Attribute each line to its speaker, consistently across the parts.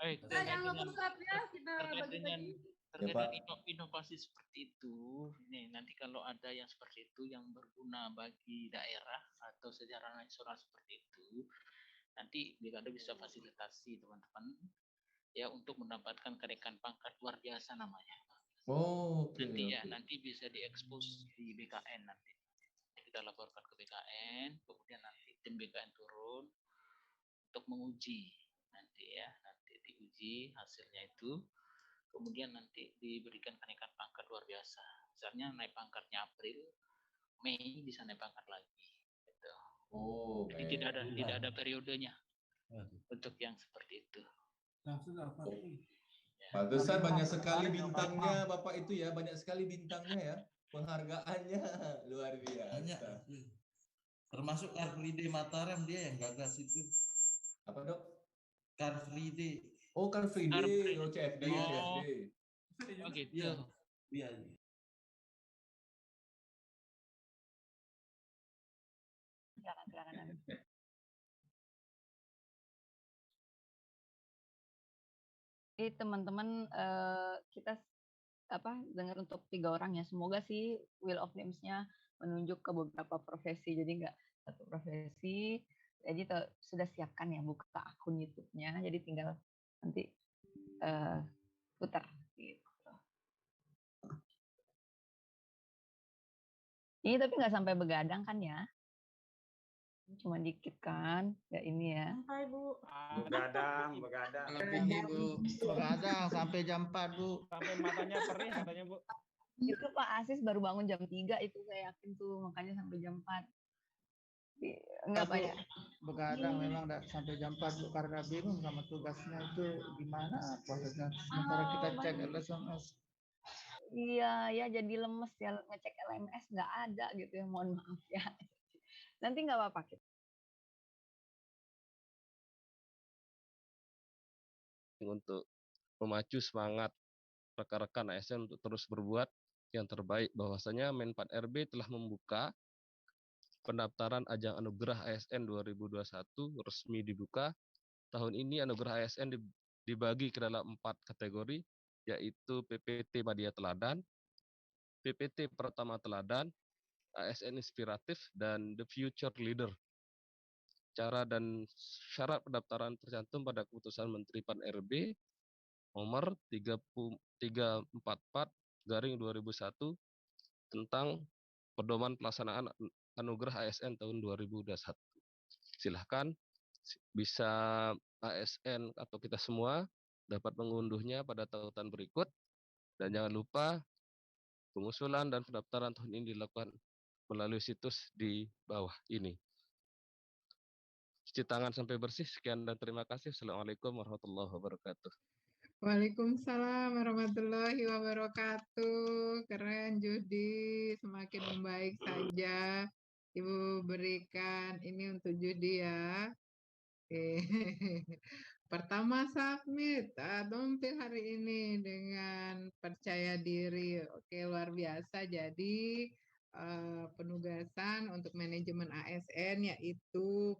Speaker 1: Terkait dengan inovasi seperti itu, ini nanti kalau ada yang seperti itu yang berguna bagi daerah atau secara nasional seperti itu, nanti BKD bisa fasilitasi teman-teman ya untuk mendapatkan kenaikan pangkat luar biasa namanya. Nanti bisa diekspos di BKN nanti. Kita laporkan ke BKN, kemudian nanti tim BKN turun untuk menguji nanti diuji hasilnya itu, kemudian nanti diberikan kenaikan pangkat luar biasa. Misalnya naik pangkatnya April, Mei bisa naik pangkat lagi. Gitu. Jadi tidak ada periodenya untuk yang seperti itu.
Speaker 2: Pantesan banyak sekali bintangnya Bapak itu ya, banyak sekali bintangnya ya, penghargaannya luar biasa.
Speaker 3: Termasuk Car Free Day Mataram dia yang gagas itu.
Speaker 2: Apa Dok?
Speaker 3: Car Free Day.
Speaker 2: Oh Car Free Day, CFD.
Speaker 1: Oh gitu.
Speaker 3: Iya.
Speaker 4: Silakan. Oke teman-teman, kita dengar untuk 3 orang ya. Semoga sih Wheel of Names-nya menunjuk ke beberapa profesi. Jadi nggak satu profesi. Jadi sudah siapkan ya buka akun YouTube-nya. Jadi tinggal nanti putar gitu. Ini tapi nggak sampai begadang kan ya? Cuma dikit kan, ya ini ya.
Speaker 5: Sampai Bu.
Speaker 6: Begadang.
Speaker 3: Lebih Bu. Begadang sampai jam 4 Bu.
Speaker 6: Sampai matanya perih katanya Bu.
Speaker 4: Itu Pak Asis baru bangun jam 3 itu saya yakin tuh, makanya sampai jam 4. Enggak Pak ya?
Speaker 7: Begadang memang sampai jam 4 Bu, karena bingung sama tugasnya itu gimana prosesnya. Sementara kita cek SMS.
Speaker 4: Iya, ya jadi lemes ya, ngecek LMS nggak ada gitu ya, mohon maaf ya. Nanti nggak apa-apa.
Speaker 8: Untuk memacu semangat rekan-rekan ASN untuk terus berbuat yang terbaik, bahwasanya Men 4 RB telah membuka pendaftaran ajang anugerah ASN 2021 resmi dibuka. Tahun ini anugerah ASN dibagi ke dalam 4 kategori, yaitu PPT Media Teladan, PPT Pertama Teladan, ASN Inspiratif, dan The Future Leader. Cara dan syarat pendaftaran tercantum pada keputusan Menteri PAN RB nomor 344/2001 tentang pedoman pelaksanaan anugerah ASN tahun 2021. Silahkan bisa ASN atau kita semua dapat mengunduhnya pada tautan berikut, dan jangan lupa pengusulan dan pendaftaran tahun ini dilakukan melalui situs di bawah ini. Cuci tangan sampai bersih. Sekian dan terima kasih. Assalamualaikum warahmatullahi wabarakatuh.
Speaker 9: Waalaikumsalam warahmatullahi wabarakatuh. Keren Judi, semakin membaik saja. Ibu berikan ini untuk Judi ya. Oke. Pertama submit dompet hari ini dengan percaya diri. Oke, luar biasa. Jadi penugasan untuk manajemen ASN yaitu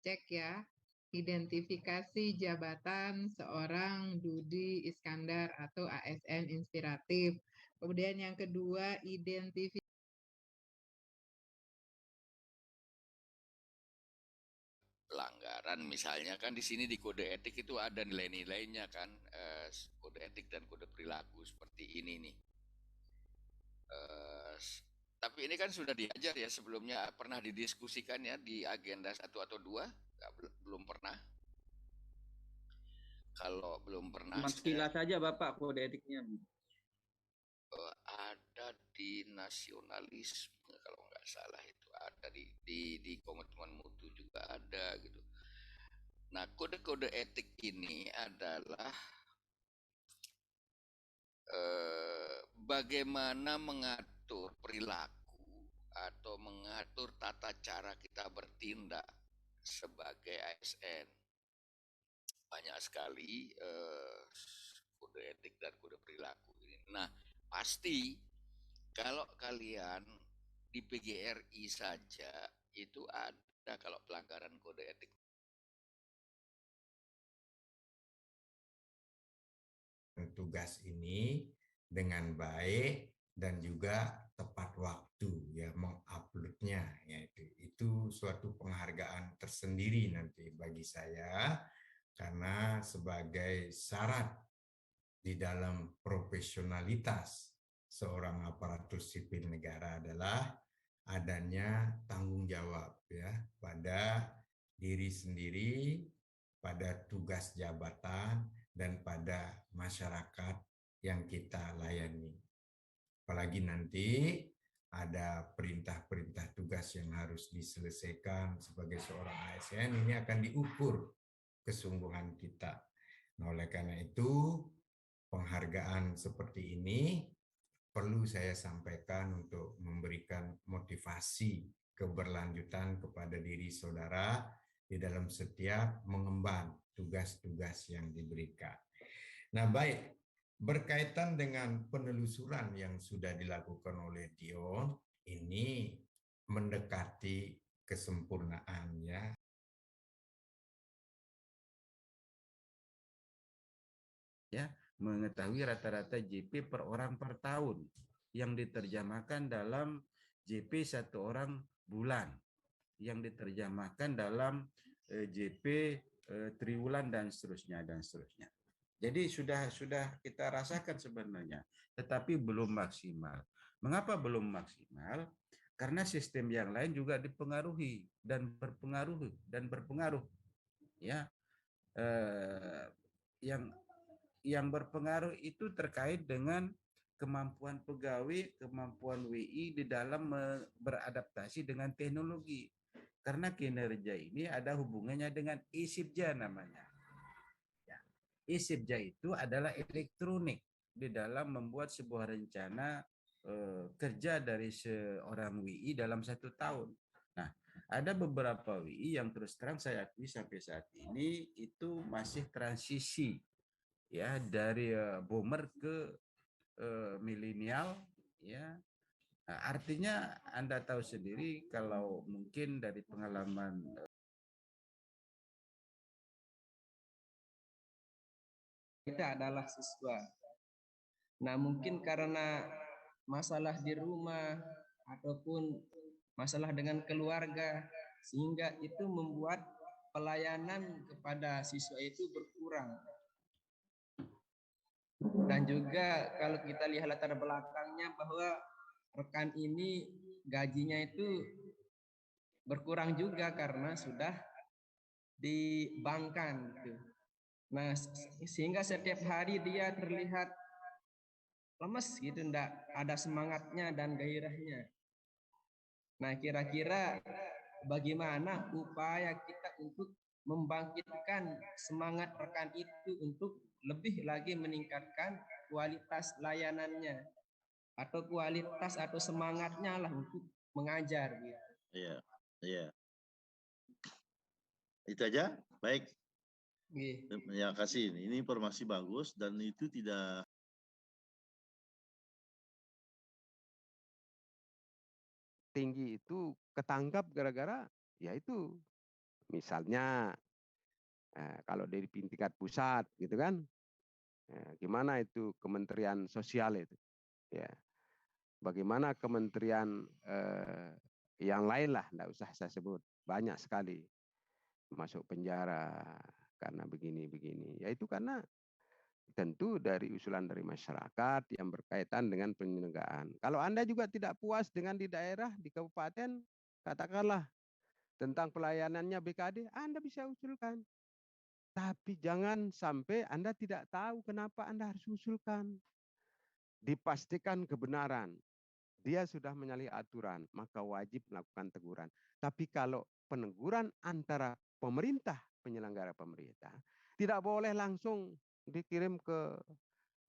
Speaker 9: cek ya, identifikasi jabatan seorang Dudi Iskandar atau ASN Inspiratif. Kemudian yang kedua, identifikasi
Speaker 10: pelanggaran, misalnya kan di sini di kode etik itu ada nilai-nilainya kan, kode etik dan kode perilaku seperti ini nih. Tapi ini kan sudah diajar ya sebelumnya, pernah didiskusikan ya di agenda 1 atau 2? Belum pernah. Kalau belum pernah,
Speaker 6: sekilas saja Bapak kode etiknya.
Speaker 10: ada di nasionalisme kalau nggak salah, itu ada di komitmen mutu juga ada gitu. Nah, kode-kode etik ini adalah bagaimana mengatur perilaku atau mengatur tata cara kita bertindak sebagai ASN. Banyak sekali kode etik dan kode perilaku ini. Nah, pasti kalau kalian di PGRI saja itu ada kalau pelanggaran kode etik
Speaker 5: tugas ini dengan baik dan juga tepat waktu ya menguploadnya, yaitu itu suatu penghargaan tersendiri nanti bagi saya, karena sebagai syarat di dalam profesionalitas seorang aparatur sipil negara adalah adanya tanggung jawab ya pada diri sendiri, pada tugas jabatan, dan pada masyarakat yang kita layani. Apalagi nanti ada perintah-perintah tugas yang harus diselesaikan sebagai seorang ASN, ini akan diukur kesungguhan kita. Nah, oleh karena itu, penghargaan seperti ini perlu saya sampaikan untuk memberikan motivasi keberlanjutan kepada diri saudara di dalam setiap mengemban tugas-tugas yang diberikan. Nah, baik, berkaitan dengan penelusuran yang sudah dilakukan oleh Dion, ini mendekati kesempurnaan ya.
Speaker 11: Ya, mengetahui rata-rata JP per orang per tahun yang diterjemahkan dalam JP satu orang bulan, yang diterjemahkan dalam JP triwulan dan seterusnya dan seterusnya. Jadi sudah kita rasakan sebenarnya, tetapi belum maksimal. Mengapa belum maksimal? Karena sistem yang lain juga dipengaruhi dan berpengaruh. Ya, yang berpengaruh itu terkait dengan kemampuan pegawai, kemampuan WI di dalam beradaptasi dengan teknologi. Karena kinerja ini ada hubungannya dengan ISIPJA namanya. ISIPJA itu adalah elektronik di dalam membuat sebuah rencana kerja dari seorang WI dalam 1 tahun. Nah, ada beberapa WI yang terus terang saya akui sampai saat ini itu masih transisi ya dari boomer ke milenial ya. Nah, artinya Anda tahu sendiri kalau mungkin dari pengalaman
Speaker 12: kita adalah siswa. Nah, mungkin karena masalah di rumah ataupun masalah dengan keluarga, sehingga itu membuat pelayanan kepada siswa itu berkurang. Dan juga kalau kita lihat latar belakangnya bahwa rekan ini gajinya itu berkurang juga karena sudah dibangkan gitu. Nah, sehingga setiap hari dia terlihat lemes gitu, enggak ada semangatnya dan gairahnya. Nah, kira-kira bagaimana upaya kita untuk membangkitkan semangat rekan itu untuk lebih lagi meningkatkan kualitas layanannya atau kualitas atau semangatnya lah untuk mengajar gitu.
Speaker 13: Iya, iya. Itu aja, baik. Ya, kasih. Ini informasi bagus dan itu tidak
Speaker 14: tinggi itu ketangkap gara-gara ya itu misalnya kalau dari tingkat pusat gitu kan gimana itu Kementerian Sosial itu ya bagaimana kementerian yang lain lah enggak usah saya sebut banyak sekali masuk penjara karena begini ya itu karena tentu dari usulan dari masyarakat yang berkaitan dengan penyelenggaraan. Kalau Anda juga tidak puas dengan di daerah, di kabupaten, katakanlah tentang pelayanannya BKD, Anda bisa usulkan. Tapi jangan sampai Anda tidak tahu kenapa Anda harus usulkan. Dipastikan kebenaran. Dia sudah menyalahi aturan, maka wajib melakukan teguran. Tapi kalau peneguran antara pemerintah, penyelenggara pemerintah, tidak boleh langsung dikirim ke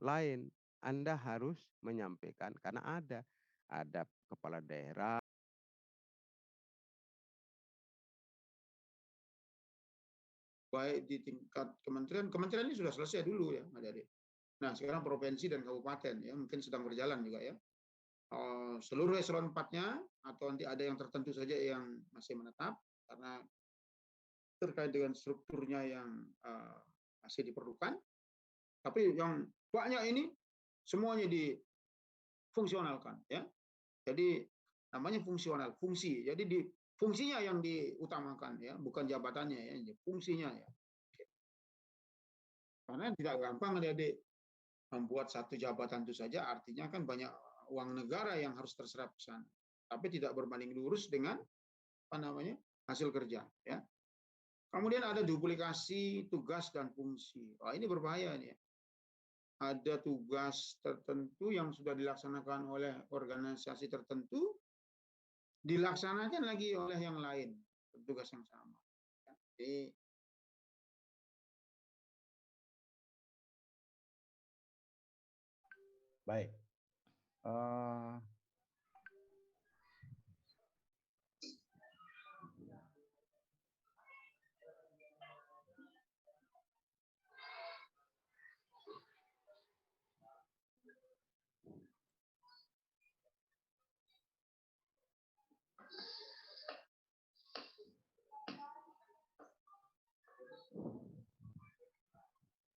Speaker 14: lain. Anda harus menyampaikan karena ada kepala daerah
Speaker 7: baik di tingkat kementerian ini sudah selesai dulu ya Mas Dede. Nah, sekarang provinsi dan kabupaten ya mungkin sedang berjalan juga ya. Seluruh eselon 4-nya atau nanti ada yang tertentu saja yang masih menetap karena terkait dengan strukturnya yang masih diperlukan. Tapi yang banyak ini semuanya difungsionalkan ya. Jadi namanya fungsional, fungsi. Jadi fungsinya yang diutamakan ya, bukan jabatannya ya, fungsinya ya. Karena tidak gampang Adik-adik membuat satu jabatan itu saja, artinya kan banyak uang negara yang harus terserap ke sana. Tapi tidak berbanding lurus dengan hasil kerja ya. Kemudian ada duplikasi tugas dan fungsi. Wah, ini berbahaya nih. Ada tugas tertentu yang sudah dilaksanakan oleh organisasi tertentu, dilaksanakan lagi oleh yang lain, tugas yang sama. Jadi,
Speaker 15: baik.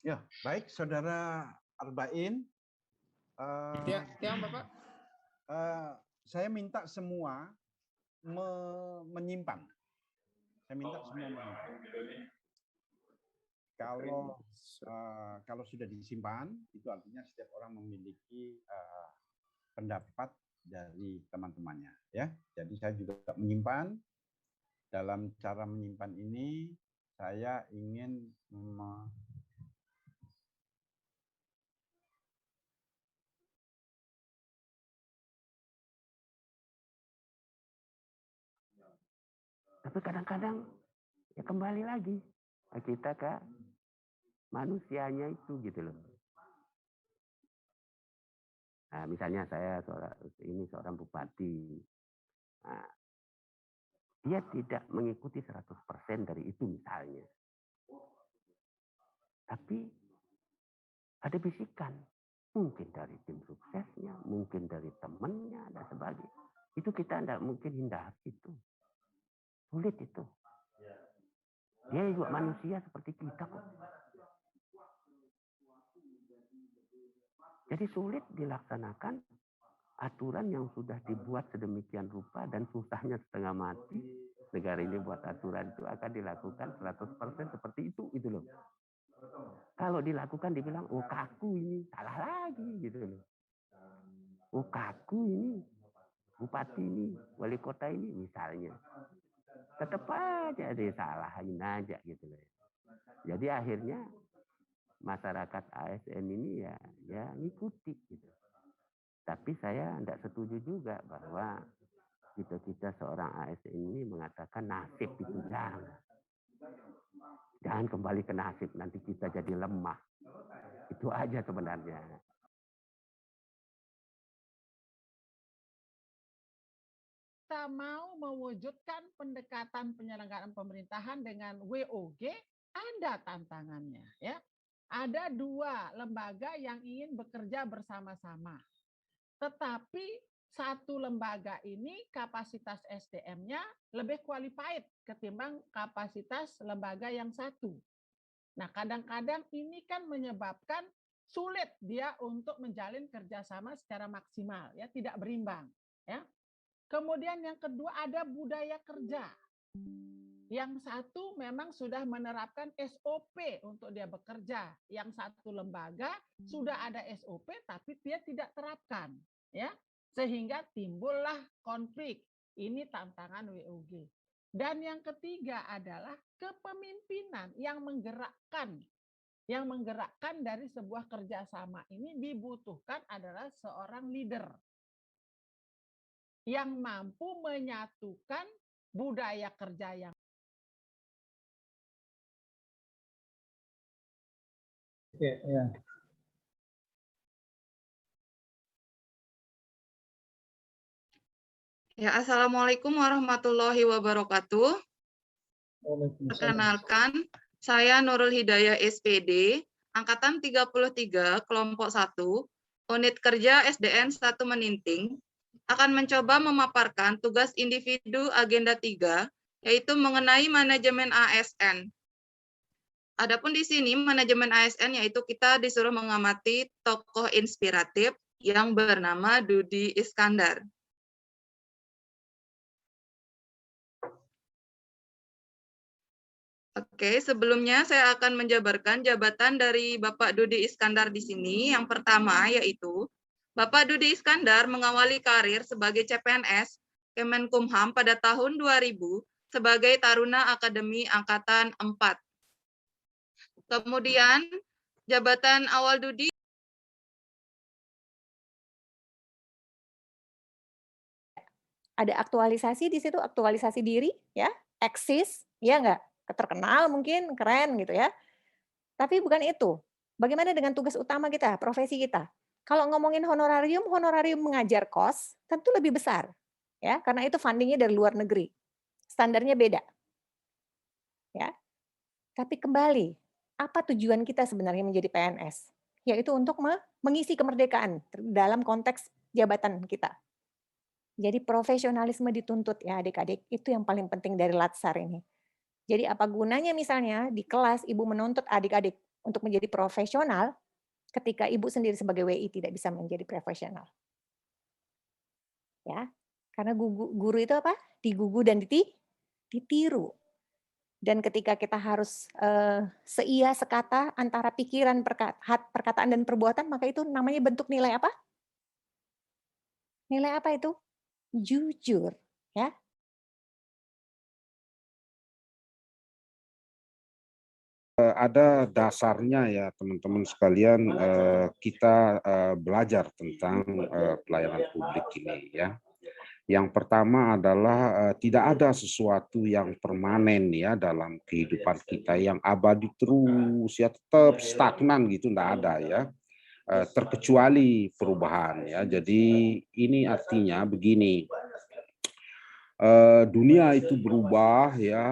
Speaker 15: Ya, baik, Saudara Arbain.
Speaker 16: Ya, Bapak.
Speaker 15: Saya minta semua menyimpan. Saya minta semua menyimpan. Kalau sudah disimpan, itu artinya setiap orang memiliki pendapat dari teman-temannya, ya. Jadi saya juga menyimpan. Dalam cara menyimpan ini, saya ingin
Speaker 14: tapi kadang-kadang ya kembali lagi kita ke manusianya itu gitu loh. Nah, misalnya saya seorang bupati, nah, dia tidak mengikuti 100% dari itu misalnya, tapi ada bisikan, mungkin dari tim suksesnya, mungkin dari temannya dan sebagainya. Itu kita tidak mungkin hindari itu. Sulit itu. Dia juga manusia seperti kita kok. Jadi sulit dilaksanakan aturan yang sudah dibuat sedemikian rupa dan susahnya setengah mati. Negara ini buat aturan itu akan dilakukan 100% seperti itu gitu loh. Kalau dilakukan dibilang, oh kaku ini, salah lagi gitu loh. Oh kaku ini, bupati ini, wali kota ini misalnya. Tetap aja disalahin aja gitu loh. Jadi akhirnya masyarakat ASN ini ya ngikuti gitu. Tapi saya tidak setuju juga bahwa kita seorang ASN ini mengatakan nasib itu jangan kembali ke nasib, nanti kita jadi lemah. Itu aja sebenarnya.
Speaker 16: Kita mau mewujudkan pendekatan penyelenggaraan pemerintahan dengan WOG, ada tantangannya ya. Ada dua lembaga yang ingin bekerja bersama-sama. Tetapi satu lembaga ini kapasitas SDM-nya lebih qualified ketimbang kapasitas lembaga yang satu. Nah, kadang-kadang ini kan menyebabkan sulit dia untuk menjalin kerjasama secara maksimal, ya, tidak berimbang, ya. Kemudian yang kedua ada budaya kerja. Yang satu memang sudah menerapkan SOP untuk dia bekerja. Yang satu lembaga sudah ada SOP tapi dia tidak terapkan, ya. Sehingga timbullah konflik. Ini tantangan WOG. Dan yang ketiga adalah kepemimpinan yang menggerakkan. Yang menggerakkan dari sebuah kerjasama ini dibutuhkan adalah seorang leader yang mampu menyatukan budaya kerja yang
Speaker 17: Ya, Assalamualaikum warahmatullahi wabarakatuh. Perkenalkan, saya Nurul Hidayah SPD, Angkatan 33, Kelompok 1, Unit Kerja SDN 1 Meninting, akan mencoba memaparkan tugas individu agenda 3, yaitu mengenai manajemen ASN. Adapun di sini manajemen ASN yaitu kita disuruh mengamati tokoh inspiratif yang bernama Dudi Iskandar. Oke, sebelumnya saya akan menjabarkan jabatan dari Bapak Dudi Iskandar di sini. Yang pertama yaitu Bapak Dudi Iskandar mengawali karir sebagai CPNS Kemenkumham pada tahun 2000 sebagai Taruna Akademi Angkatan 4. Kemudian jabatan awal Dudi
Speaker 18: ada aktualisasi di situ, aktualisasi diri, ya, eksis, ya enggak? Terkenal mungkin, keren gitu ya. Tapi bukan itu. Bagaimana dengan tugas utama kita, profesi kita? Kalau ngomongin honorarium, honorarium mengajar kos tentu lebih besar, ya, karena itu fundingnya dari luar negeri. Standarnya beda. Ya. Tapi kembali, apa tujuan kita sebenarnya menjadi PNS? Yaitu untuk mengisi kemerdekaan dalam konteks jabatan kita. Jadi profesionalisme dituntut ya adik-adik, itu yang paling penting dari Latsar ini. Jadi apa gunanya misalnya di kelas ibu menuntut adik-adik untuk menjadi profesional ketika ibu sendiri sebagai WI tidak bisa menjadi profesional. Ya, karena guru itu apa? Digugu dan ditiru. Dan ketika kita harus seia sekata antara pikiran, perkataan dan perbuatan, maka itu namanya bentuk nilai apa? Nilai apa itu? Jujur, ya.
Speaker 15: Ada dasarnya ya teman-teman sekalian, kita belajar tentang pelayanan publik ini ya. Yang pertama adalah tidak ada sesuatu yang permanen ya dalam kehidupan kita yang abadi terus ya, tetap stagnan gitu, enggak ada ya. Terkecuali perubahan ya. Jadi ini artinya begini, dunia itu berubah ya,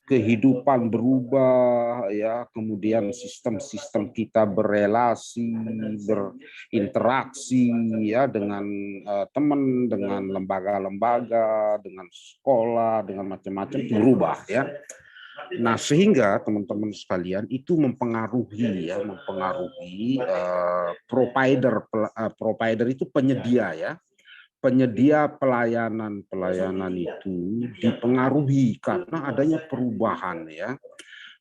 Speaker 15: kehidupan berubah ya, kemudian sistem-sistem kita berelasi, berinteraksi ya dengan teman, dengan lembaga-lembaga, dengan sekolah, dengan macam-macam itu berubah ya. Nah, sehingga teman-teman sekalian itu mempengaruhi ya, provider itu penyedia ya. Penyedia pelayanan itu dipengaruhi karena adanya perubahan ya.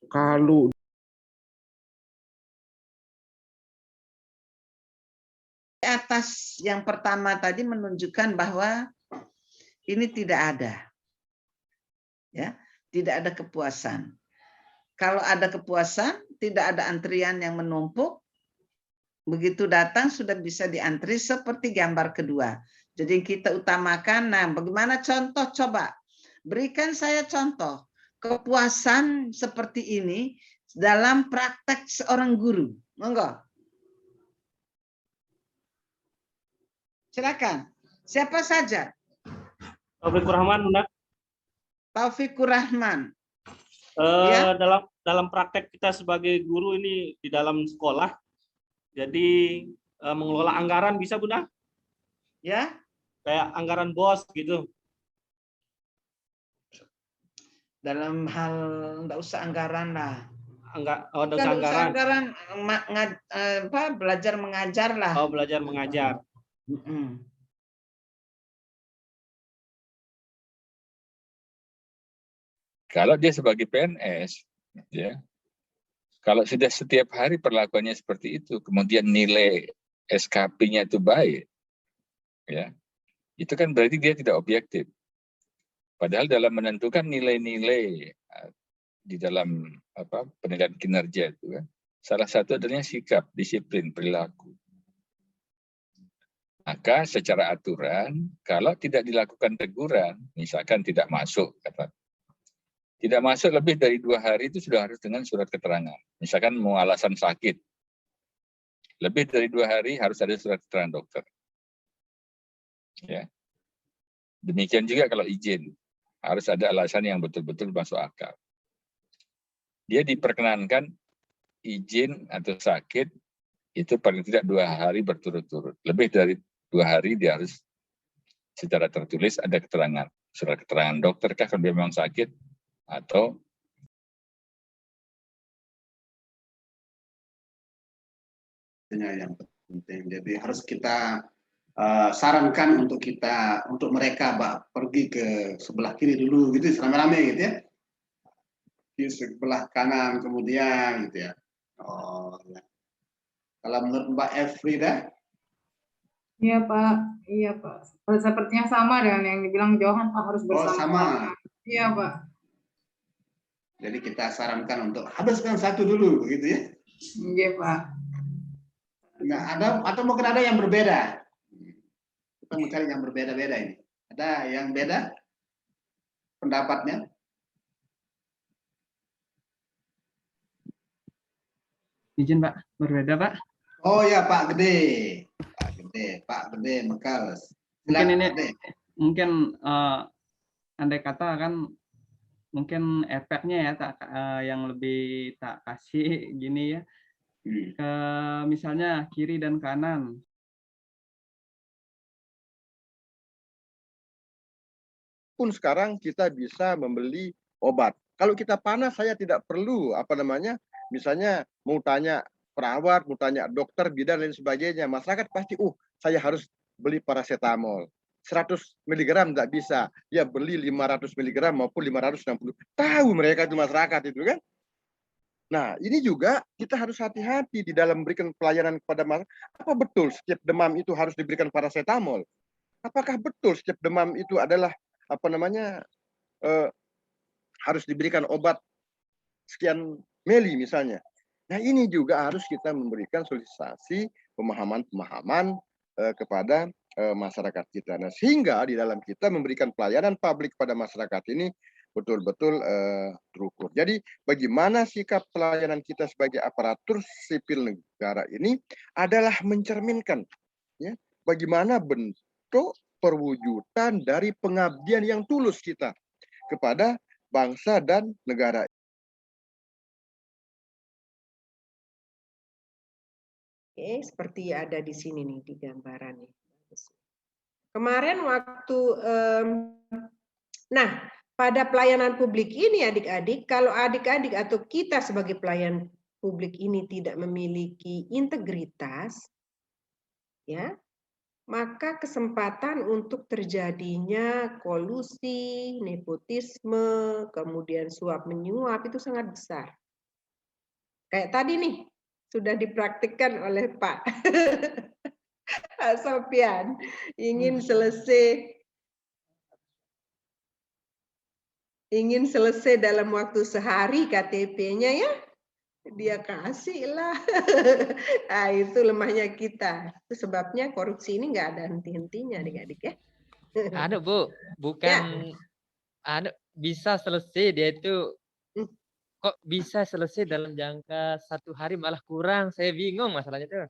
Speaker 15: Kalau
Speaker 19: atas yang pertama tadi menunjukkan bahwa ini tidak ada. Ya, tidak ada kepuasan. Kalau ada kepuasan, tidak ada antrian yang menumpuk. Begitu datang sudah bisa diantri seperti gambar kedua. Jadi kita utamakan, nah bagaimana contoh coba? Berikan saya contoh kepuasan seperti ini dalam praktek seorang guru. Monggo. Silakan. Siapa saja?
Speaker 20: Taufikur Rahman, Bunda.
Speaker 19: Taufikur Rahman.
Speaker 20: Ya? Dalam praktek kita sebagai guru ini di dalam sekolah, jadi mengelola anggaran bisa, Bunda?
Speaker 19: Ya.
Speaker 20: Kayak anggaran BOS gitu.
Speaker 19: Dalam hal enggak usah anggaran lah.
Speaker 20: Enggak usah anggaran.
Speaker 19: Belajar mengajar lah.
Speaker 20: Oh, belajar mengajar.
Speaker 21: Kalau dia sebagai PNS, ya, kalau sudah setiap hari perlakuannya seperti itu, kemudian nilai SKP-nya itu baik, ya, itu kan berarti dia tidak objektif. Padahal dalam menentukan nilai-nilai di dalam penilaian kinerja itu kan, salah satu adalah sikap, disiplin, perilaku. Maka secara aturan, kalau tidak dilakukan teguran, misalkan tidak masuk, tidak masuk lebih dari 2 hari itu sudah harus dengan surat keterangan. Misalkan mau alasan sakit, lebih dari 2 hari harus ada surat keterangan dokter. Ya. Demikian juga kalau izin, harus ada alasan yang betul-betul masuk akal. Dia diperkenankan izin atau sakit itu paling tidak 2 hari berturut-turut. Lebih dari 2 hari dia harus secara tertulis ada keterangan, surat keterangan dokter kah kalau dia memang sakit, atau
Speaker 7: yang penting. Jadi harus kita sarankan untuk mereka pergi ke sebelah kiri dulu gitu, rame-rame gitu ya. Di sebelah kanan kemudian gitu ya. Oh, ya. Kalau menurut Mbak Efrida?
Speaker 9: Iya Pak, iya Pak. Sepertinya sama dengan yang dibilang Johan Pak, harus bersama.
Speaker 7: sama.
Speaker 9: Iya Pak.
Speaker 7: Jadi kita sarankan untuk habiskan satu dulu begitu ya.
Speaker 9: Iya Pak.
Speaker 7: Nah, atau mungkin ada yang berbeda. Kita mencari yang berbeda-beda ini. Ada yang beda pendapatnya?
Speaker 12: Izin Pak, berbeda Pak.
Speaker 7: Oh ya Pak Gede. Pak Gede Mekal.
Speaker 12: Mungkin ini mungkin andai kata kan mungkin efeknya ya yang lebih tak kasih gini ya. Ke misalnya kiri dan kanan.
Speaker 2: Pun sekarang kita bisa membeli obat. Kalau kita panas saya tidak perlu misalnya mau tanya perawat, mau tanya dokter, bidan dan sebagainya. Masyarakat pasti saya harus beli paracetamol. 100 mg tidak bisa. Ya beli 500 mg maupun 560. Tahu mereka itu masyarakat itu kan. Nah, ini juga kita harus hati-hati di dalam memberikan pelayanan kepada masyarakat. Apa betul setiap demam itu harus diberikan paracetamol? Apakah betul setiap demam itu adalah harus diberikan obat sekian mili misalnya? Nah, ini juga harus kita memberikan sosialisasi pemahaman-pemahaman kepada masyarakat kita. Nah, sehingga di dalam kita memberikan pelayanan publik pada masyarakat ini betul-betul terukur. Jadi bagaimana sikap pelayanan kita sebagai aparatur sipil negara ini adalah mencerminkan ya bagaimana bentuk perwujudan dari pengabdian yang tulus kita kepada bangsa dan negara.
Speaker 22: Oke, seperti ada di sini nih di gambaran nih. Kemarin waktu pada pelayanan publik ini adik-adik, kalau adik-adik atau kita sebagai pelayan publik ini tidak memiliki integritas, ya, maka kesempatan untuk terjadinya kolusi, nepotisme, kemudian suap menyuap itu sangat besar. Kayak tadi nih, sudah dipraktikkan oleh Pak Sofian, ingin selesai dalam waktu sehari KTP-nya ya, dia kasih lah. Nah, itu lemahnya kita. Itu sebabnya korupsi ini nggak ada henti-hentinya adik-adik ya.
Speaker 23: Ada Bu, bukan ada bisa selesai dia itu kok bisa selesai dalam jangka 1 hari malah kurang. Saya bingung masalahnya tuh.